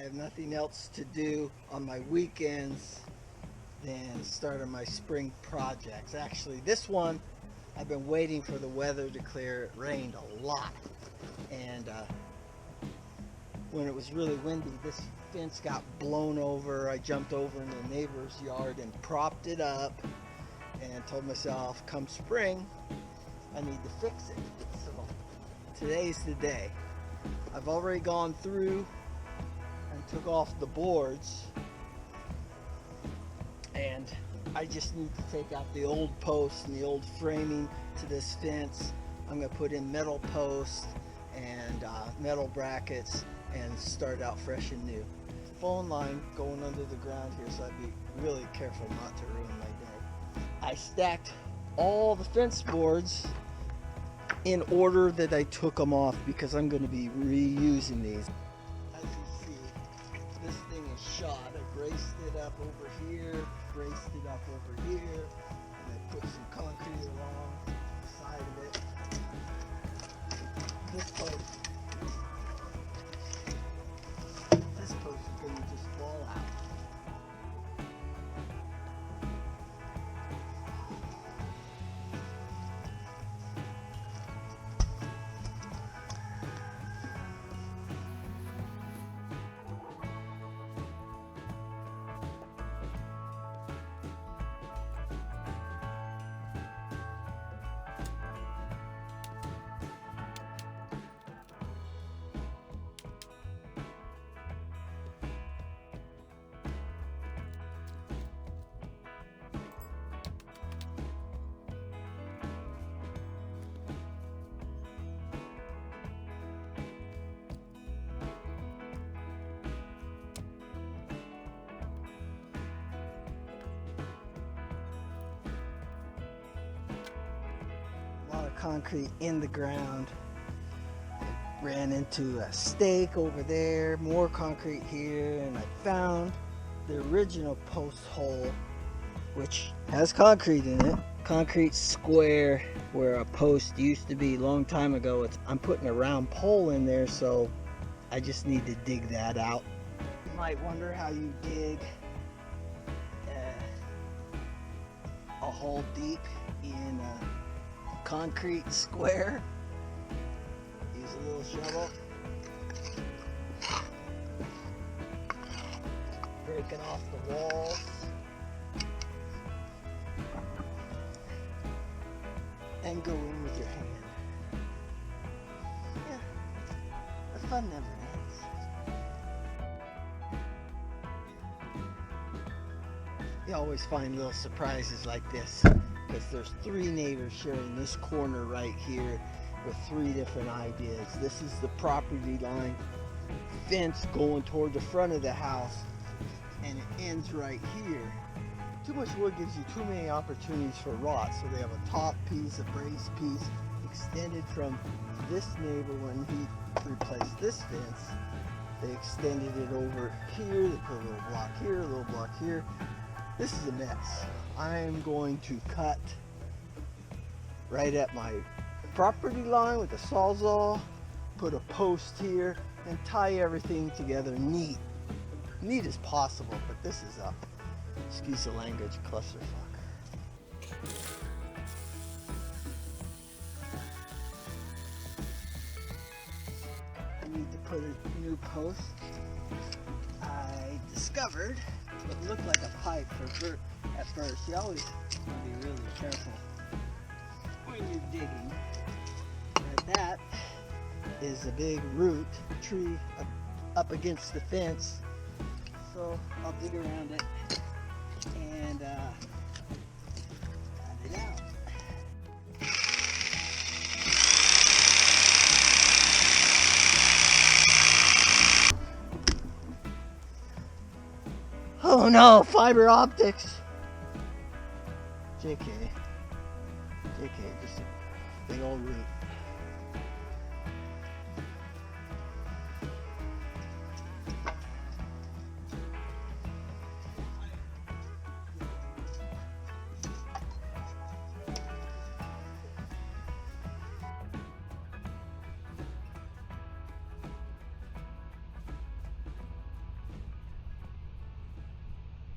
have nothing else to do on my weekends than start on my spring projects. Actually, this one, I've been waiting for the weather to clear. It rained a lot. And when it was really windy, this fence got blown over. I jumped over in the neighbor's yard and propped it up and told myself, come spring, I need to fix it. So today's the day. I've already gone through and took off the boards, and I just need to take out the old posts and the old framing to this fence. I'm going to put in metal posts and metal brackets and start out fresh and new. Phone line going under the ground here, so I'd be really careful not to ruin my day. I stacked all the fence boards in order that I took them off because I'm going to be reusing these. As you see, this thing is shot. I braced it up over here, braced it up over here, and I put some concrete along the side of it. This post is going to just fall out. Concrete in the ground. I ran into a stake over there, more concrete here, and I found the original post hole, which has concrete in it. Concrete square where a post used to be a long time ago. I'm putting a round pole in there, so I just need to dig that out. You might wonder how you dig a hole deep in a concrete square. Use a little shovel. Breaking off the walls. And go in with your hand. Yeah, the fun never ends. You always find little surprises like this, because there's 3 neighbors sharing this corner right here with 3 different ideas. This is the property line fence going toward the front of the house, and it ends right here. Too much wood gives you too many opportunities for rot, so they have a top piece, a brace piece, extended from this neighbor when he replaced this fence. They extended it over here, they put a little block here, a little block here. This is a mess. I'm going to cut right at my property line with a Sawzall, put a post here, and tie everything together neat. Neat as possible, but this is a, excuse the language, clusterfuck. I need to put a new post. I discovered what looked like a pipe at first. You always want to be really careful when you're digging. And that is a big root tree up against the fence. So I'll dig around it and cut it out. Oh no, fiber optics. JK, just a big old root.